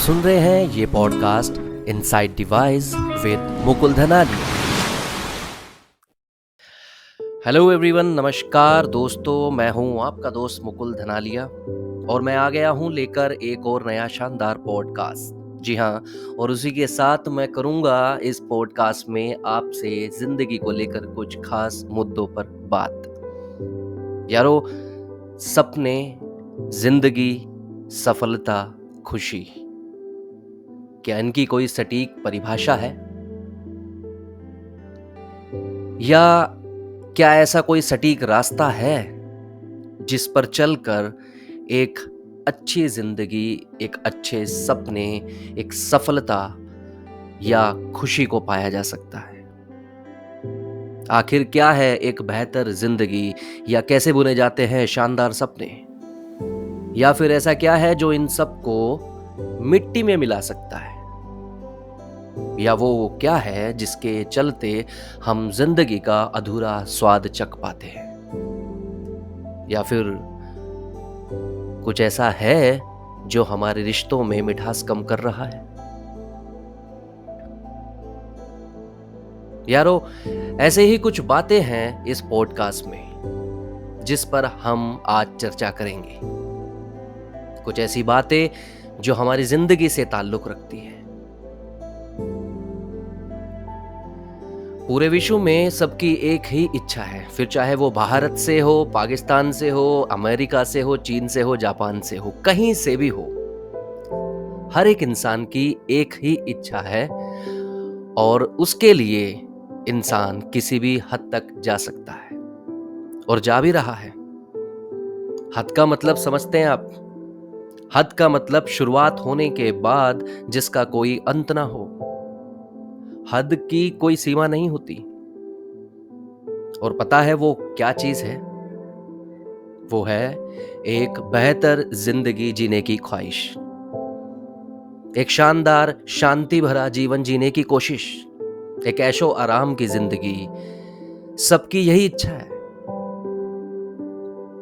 सुन रहे हैं ये podcast inside device with Mukul Dhanali. Hello everyone, नमस्कार दोस्तों, मैं हूं आपका दोस्त मुकुल धनालिया और मैं आ गया हूं लेकर एक और नया शानदार पॉडकास्ट। जी हाँ, और उसी के साथ मैं करूंगा इस पॉडकास्ट में आपसे जिंदगी को लेकर कुछ खास मुद्दों पर बात। यारो, सपने, जिंदगी, सफलता, खुशी, क्या इनकी कोई सटीक परिभाषा है? या क्या ऐसा कोई सटीक रास्ता है जिस पर चलकर एक अच्छी जिंदगी, एक अच्छे सपने, एक सफलता या खुशी को पाया जा सकता है? आखिर क्या है एक बेहतर जिंदगी, या कैसे बुने जाते हैं शानदार सपने? या फिर ऐसा क्या है जो इन सबको मिट्टी में मिला सकता है? या वो क्या है जिसके चलते हम जिंदगी का अधूरा स्वाद चख पाते हैं? या फिर कुछ ऐसा है जो हमारे रिश्तों में मिठास कम कर रहा है? यारो, ऐसे ही कुछ बातें हैं इस पॉडकास्ट में जिस पर हम आज चर्चा करेंगे। कुछ ऐसी बातें जो हमारी जिंदगी से ताल्लुक रखती हैं। पूरे विश्व में सबकी एक ही इच्छा है, फिर चाहे वो भारत से हो, पाकिस्तान से हो, अमेरिका से हो, चीन से हो, जापान से हो, कहीं से भी हो, हर एक इंसान की एक ही इच्छा है और उसके लिए इंसान किसी भी हद तक जा सकता है और जा भी रहा है। हद का मतलब समझते हैं आप? हद का मतलब शुरुआत होने के बाद जिसका कोई अंत ना हो। हद की कोई सीमा नहीं होती। और पता है वो क्या चीज है? वो है एक बेहतर जिंदगी जीने की ख्वाहिश, एक शानदार शांति भरा जीवन जीने की कोशिश, एक ऐशो आराम की जिंदगी। सबकी यही इच्छा है,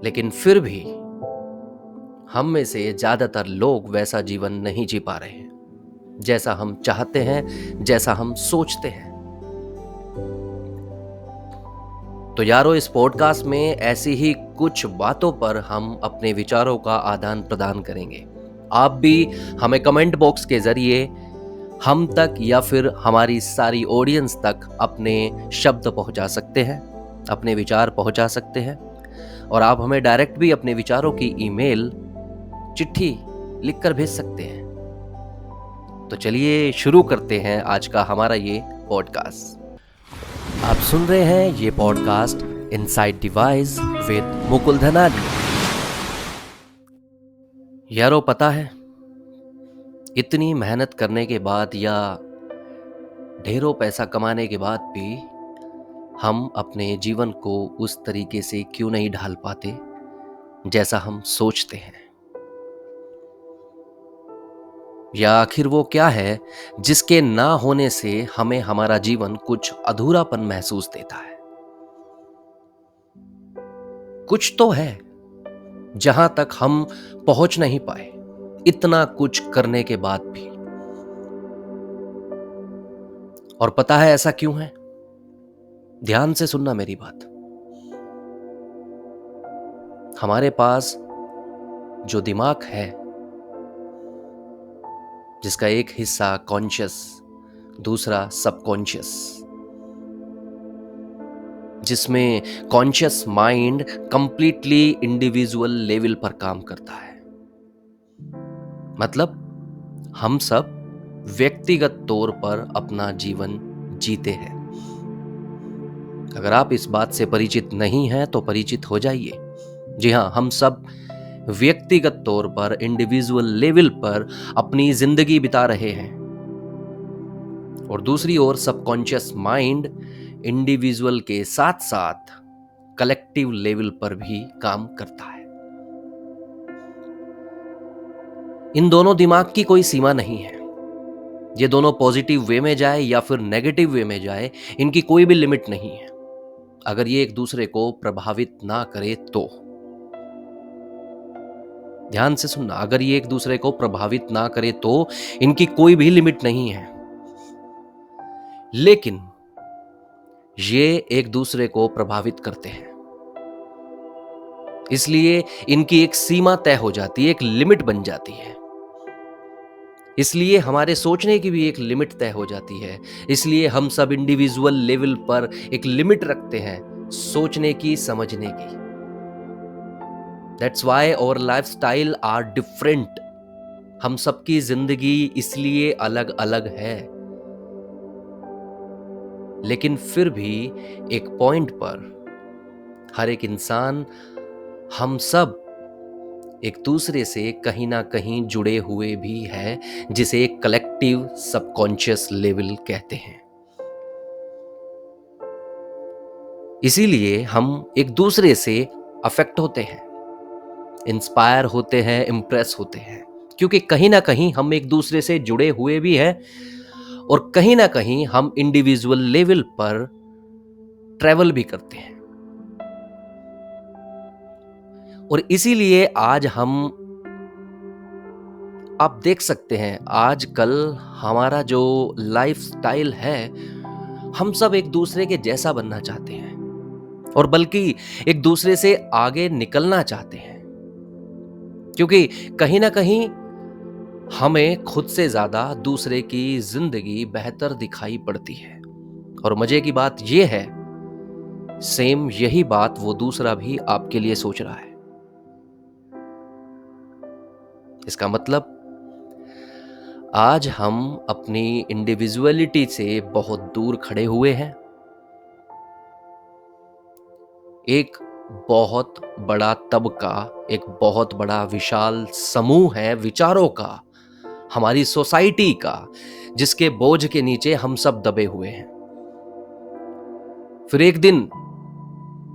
लेकिन फिर भी हम में से ज्यादातर लोग वैसा जीवन नहीं जी पा रहे हैं जैसा हम चाहते हैं, जैसा हम सोचते हैं। तो यारो, इस पॉडकास्ट में ऐसी ही कुछ बातों पर हम अपने विचारों का आदान प्रदान करेंगे। आप भी हमें कमेंट बॉक्स के जरिए हम तक या फिर हमारी सारी ऑडियंस तक अपने शब्द पहुंचा सकते हैं, अपने विचार पहुंचा सकते हैं। और आप हमें डायरेक्ट भी अपने विचारों की ईमेल, चिट्ठी लिखकर भेज सकते हैं। तो चलिए शुरू करते हैं आज का हमारा ये पॉडकास्ट। आप सुन रहे हैं ये podcast inside device with Mukul Dhanali. यारो, पता है, इतनी मेहनत करने के बाद या ढेरों पैसा कमाने के बाद भी हम अपने जीवन को उस तरीके से क्यों नहीं ढाल पाते जैसा हम सोचते हैं? या आखिर वो क्या है जिसके ना होने से हमें हमारा जीवन कुछ अधूरापन महसूस देता है? कुछ तो है जहां तक हम पहुंच नहीं पाए इतना कुछ करने के बाद भी। और पता है ऐसा क्यों है? ध्यान से सुनना मेरी बात। हमारे पास जो दिमाग है, जिसका एक हिस्सा कॉन्शियस, दूसरा सबकॉन्शियस, जिसमें conscious mind completely individual level पर काम करता है। मतलब हम सब व्यक्तिगत तौर पर अपना जीवन जीते हैं। अगर आप इस बात से परिचित नहीं हैं तो परिचित हो जाइए। जी हाँ, हम सब व्यक्तिगत तौर पर, इंडिविजुअल लेवल पर अपनी जिंदगी बिता रहे हैं। और दूसरी ओर सबकॉन्शियस माइंड इंडिविजुअल के साथ साथ कलेक्टिव लेवल पर भी काम करता है। इन दोनों दिमाग की कोई सीमा नहीं है। ये दोनों पॉजिटिव वे में जाए या फिर नेगेटिव वे में जाए, इनकी कोई भी लिमिट नहीं है, अगर ये एक दूसरे को प्रभावित ना करे तो। ध्यान से सुनना, अगर ये एक दूसरे को प्रभावित ना करे तो इनकी कोई भी लिमिट नहीं है। लेकिन ये एक दूसरे को प्रभावित करते हैं, इसलिए इनकी एक सीमा तय हो जाती है, एक लिमिट बन जाती है। इसलिए हमारे सोचने की भी एक लिमिट तय हो जाती है। इसलिए हम सब इंडिविजुअल लेवल पर एक लिमिट रखते हैं सोचने की, समझने की। That's why our lifestyle are different. हम सबकी जिंदगी इसलिए अलग अलग है, लेकिन फिर भी एक पॉइंट पर हर एक इंसान, हम सब एक दूसरे से कहीं ना कहीं जुड़े हुए भी हैं, जिसे एक कलेक्टिव सबकॉन्शियस लेवल कहते हैं। इसीलिए हम एक दूसरे से अफेक्ट होते हैं, इंस्पायर होते हैं, इम्प्रेस होते हैं, क्योंकि कहीं ना कहीं हम एक दूसरे से जुड़े हुए भी हैं और कहीं ना कहीं हम इंडिविजुअल लेवल पर ट्रेवल भी करते हैं। और इसीलिए आज हम, आप देख सकते हैं आजकल हमारा जो लाइफस्टाइल है, हम सब एक दूसरे के जैसा बनना चाहते हैं और बल्कि एक दूसरे से आगे निकलना चाहते हैं, क्योंकि कहीं ना कहीं हमें खुद से ज्यादा दूसरे की जिंदगी बेहतर दिखाई पड़ती है। और मजे की बात यह है, सेम यही बात वो दूसरा भी आपके लिए सोच रहा है। इसका मतलब आज हम अपनी इंडिविजुअलिटी से बहुत दूर खड़े हुए हैं। एक बहुत बड़ा तबका, एक बहुत बड़ा विशाल समूह है विचारों का, हमारी सोसाइटी का, जिसके बोझ के नीचे हम सब दबे हुए हैं। फिर एक दिन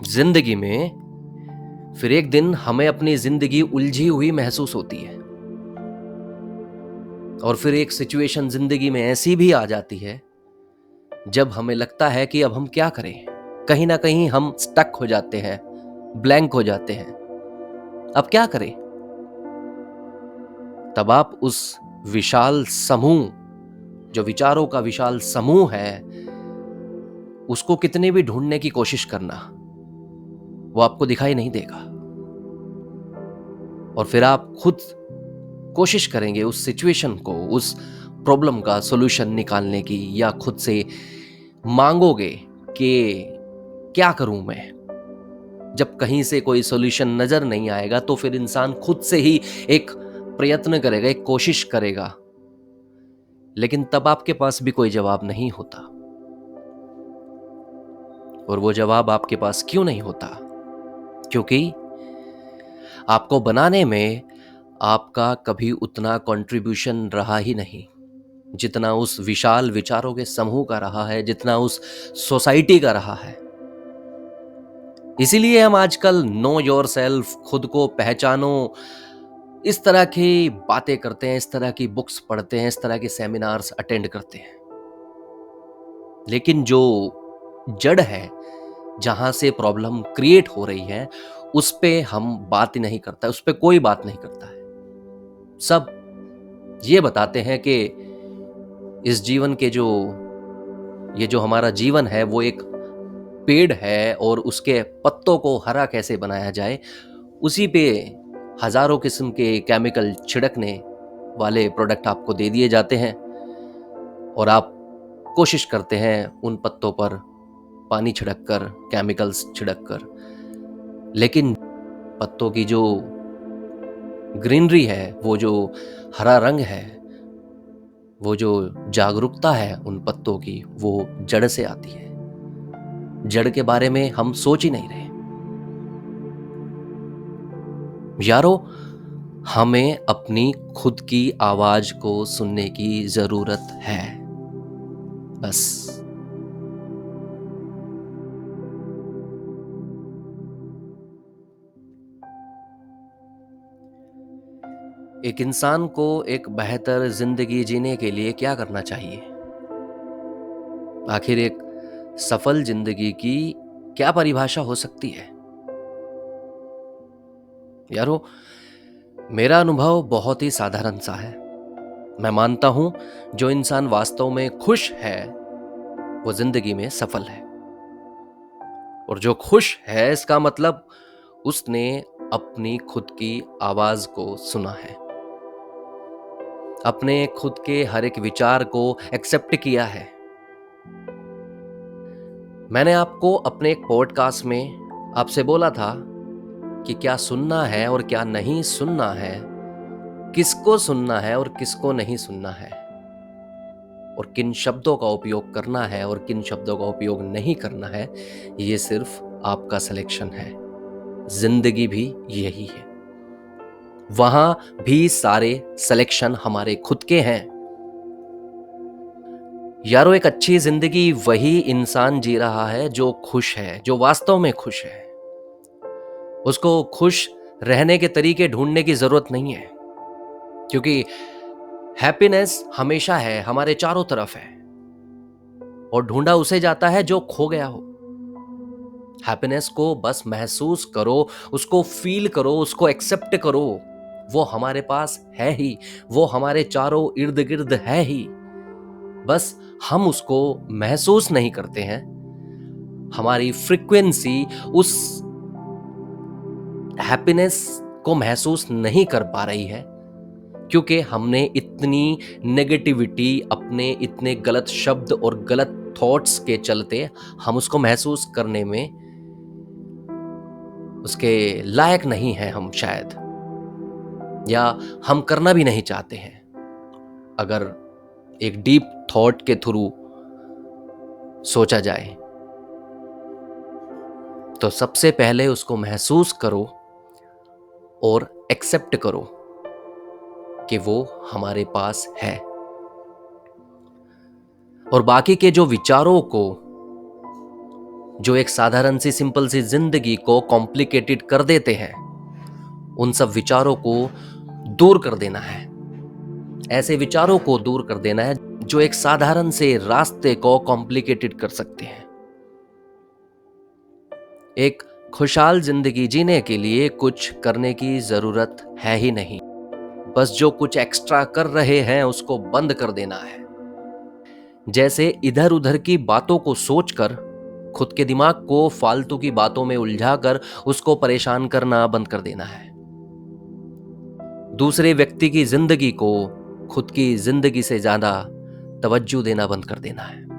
जिंदगी में, फिर एक दिन हमें अपनी जिंदगी उलझी हुई महसूस होती है और फिर एक सिचुएशन जिंदगी में ऐसी भी आ जाती है जब हमें लगता है कि अब हम क्या करें। कहीं ना कहीं हम स्टक हो जाते हैं, ब्लैंक हो जाते हैं, अब क्या करें। तब आप उस विशाल समूह, जो विचारों का विशाल समूह है, उसको कितने भी ढूंढने की कोशिश करना, वो आपको दिखाई नहीं देगा। और फिर आप खुद कोशिश करेंगे उस सिचुएशन को, उस प्रॉब्लम का सॉल्यूशन निकालने की, या खुद से मांगोगे कि क्या करूं मैं। जब कहीं से कोई सॉल्यूशन नजर नहीं आएगा तो फिर इंसान खुद से ही एक प्रयत्न करेगा, एक कोशिश करेगा, लेकिन तब आपके पास भी कोई जवाब नहीं होता। और वो जवाब आपके पास क्यों नहीं होता? क्योंकि आपको बनाने में आपका कभी उतना कंट्रीब्यूशन रहा ही नहीं जितना उस विशाल विचारों के समूह का रहा है, जितना उस सोसाइटी का रहा है। इसीलिए हम आजकल नो योर सेल्फ, खुद को पहचानो, इस तरह की बातें करते हैं, इस तरह की बुक्स पढ़ते हैं, इस तरह के सेमिनार्स अटेंड करते हैं। लेकिन जो जड़ है, जहां से प्रॉब्लम क्रिएट हो रही है, उस पे हम बात ही नहीं करता, उस पे कोई बात नहीं करता है। सब ये बताते हैं कि इस जीवन के जो, ये जो हमारा जीवन है वो एक पेड़ है और उसके पत्तों को हरा कैसे बनाया जाए, उसी पे हजारों किस्म के केमिकल छिड़कने वाले प्रोडक्ट आपको दे दिए जाते हैं और आप कोशिश करते हैं उन पत्तों पर पानी छिड़क कर, केमिकल्स छिड़क कर। लेकिन पत्तों की जो ग्रीनरी है, वो जो हरा रंग है, वो जो जागरूकता है उन पत्तों की, वो जड़ से आती है। जड़ के बारे में हम सोच ही नहीं रहे। यारो, हमें अपनी खुद की आवाज को सुनने की जरूरत है, बस। एक इंसान को एक बेहतर जिंदगी जीने के लिए क्या करना चाहिए? आखिर एक सफल जिंदगी की क्या परिभाषा हो सकती है? यारो, मेरा अनुभव बहुत ही साधारण सा है। मैं मानता हूं जो इंसान वास्तव में खुश है वो जिंदगी में सफल है। और जो खुश है इसका मतलब उसने अपनी खुद की आवाज को सुना है, अपने खुद के हर एक विचार को एक्सेप्ट किया है। मैंने आपको अपने एक पॉडकास्ट में आपसे बोला था कि क्या सुनना है और क्या नहीं सुनना है, किसको सुनना है और किसको नहीं सुनना है, और किन शब्दों का उपयोग करना है और किन शब्दों का उपयोग नहीं करना है, ये सिर्फ आपका सिलेक्शन है। जिंदगी भी यही है, वहां भी सारे सिलेक्शन हमारे खुद के हैं। यारो, एक अच्छी जिंदगी वही इंसान जी रहा है जो खुश है, जो वास्तव में खुश है। उसको खुश रहने के तरीके ढूंढने की जरूरत नहीं है, क्योंकि हैप्पीनेस हमेशा है, हमारे चारों तरफ है, और ढूंढा उसे जाता है जो खो गया हो। हैप्पीनेस को बस महसूस करो, उसको फील करो, उसको एक्सेप्ट करो। वो हमारे पास है ही, वो हमारे चारों इर्द गिर्द है ही, बस हम उसको महसूस नहीं करते हैं। हमारी फ्रीक्वेंसी उस हैप्पीनेस को महसूस नहीं कर पा रही है, क्योंकि हमने इतनी नेगेटिविटी, अपने इतने गलत शब्द और गलत थॉट्स के चलते हम उसको महसूस करने में उसके लायक नहीं है हम शायद, या हम करना भी नहीं चाहते हैं। अगर एक डीप थॉट के थ्रू सोचा जाए तो सबसे पहले उसको महसूस करो और एक्सेप्ट करो कि वो हमारे पास है। और बाकी के जो विचारों को, जो एक साधारण सी सिंपल सी जिंदगी को कॉम्प्लिकेटेड कर देते हैं, उन सब विचारों को दूर कर देना है। ऐसे विचारों को दूर कर देना है जो एक साधारण से रास्ते को कॉम्प्लिकेटेड कर सकते हैं। एक खुशहाल जिंदगी जीने के लिए कुछ करने की जरूरत है ही नहीं, बस जो कुछ एक्स्ट्रा कर रहे हैं उसको बंद कर देना है। जैसे इधर उधर की बातों को सोचकर खुद के दिमाग को फालतू की बातों में उलझाकर उसको परेशान करना बंद कर देना है। दूसरे व्यक्ति की जिंदगी को खुद की जिंदगी से ज्यादा तवज्जो देना बंद कर देना है।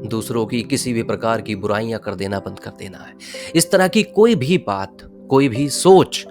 दूसरों की किसी भी प्रकार की बुराइयां कर देना बंद कर देना है। इस तरह की कोई भी बात, कोई भी सोच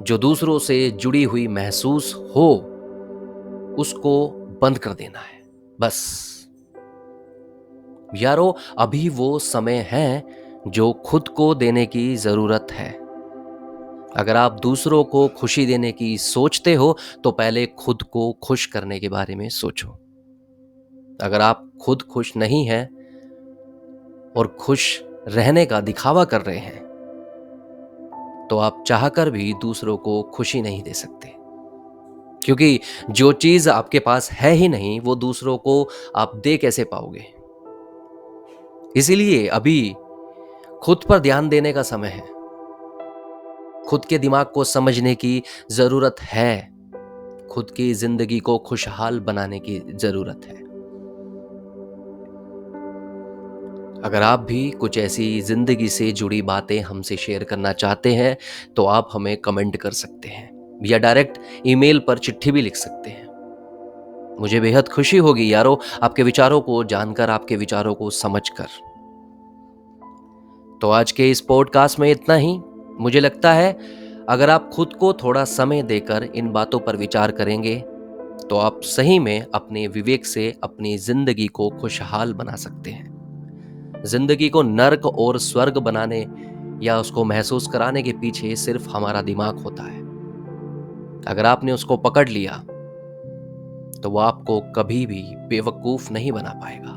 जो दूसरों से जुड़ी हुई महसूस हो, उसको बंद कर देना है बस। यारो, अभी वो समय है जो खुद को देने की जरूरत है। अगर आप दूसरों को खुशी देने की सोचते हो तो पहले खुद को खुश करने के बारे में सोचो। अगर आप खुद खुश नहीं हैं और खुश रहने का दिखावा कर रहे हैं तो आप चाहकर भी दूसरों को खुशी नहीं दे सकते, क्योंकि जो चीज आपके पास है ही नहीं वो दूसरों को आप दे कैसे पाओगे। इसीलिए अभी खुद पर ध्यान देने का समय है। खुद के दिमाग को समझने की जरूरत है, खुद की जिंदगी को खुशहाल बनाने की जरूरत है। अगर आप भी कुछ ऐसी जिंदगी से जुड़ी बातें हमसे शेयर करना चाहते हैं तो आप हमें कमेंट कर सकते हैं, या डायरेक्ट ईमेल पर चिट्ठी भी लिख सकते हैं। मुझे बेहद खुशी होगी यारो आपके विचारों को जानकर, आपके विचारों को समझकर। तो आज के इस पॉडकास्ट में इतना ही। मुझे लगता है अगर आप खुद को थोड़ा समय देकर इन बातों पर विचार करेंगे तो आप सही में अपने विवेक से अपनी जिंदगी को खुशहाल बना सकते हैं। जिंदगी को नर्क और स्वर्ग बनाने या उसको महसूस कराने के पीछे सिर्फ हमारा दिमाग होता है। अगर आपने उसको पकड़ लिया तो वो आपको कभी भी बेवकूफ नहीं बना पाएगा।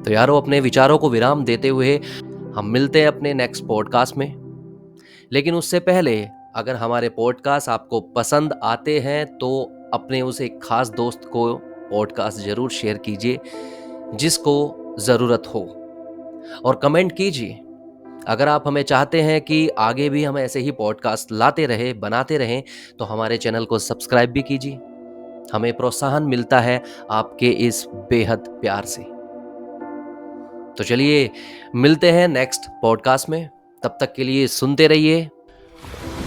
तो यारो, अपने विचारों को विराम देते हुए हम मिलते हैं अपने नेक्स्ट पॉडकास्ट में। लेकिन उससे पहले अगर हमारे पॉडकास्ट आपको पसंद आते हैं तो अपने उस एक खास दोस्त को पॉडकास्ट जरूर शेयर कीजिए जिसको जरूरत हो, और कमेंट कीजिए अगर आप हमें चाहते हैं कि आगे भी हम ऐसे ही पॉडकास्ट लाते रहें, बनाते रहें, तो हमारे चैनल को सब्सक्राइब भी कीजिए। हमें प्रोत्साहन मिलता है आपके इस बेहद प्यार से। तो चलिए मिलते हैं नेक्स्ट पॉडकास्ट में। तब तक के लिए सुनते रहिए।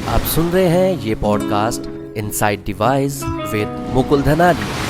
आप सुन रहे हैं ये podcast inside device with Mukul Dhanani.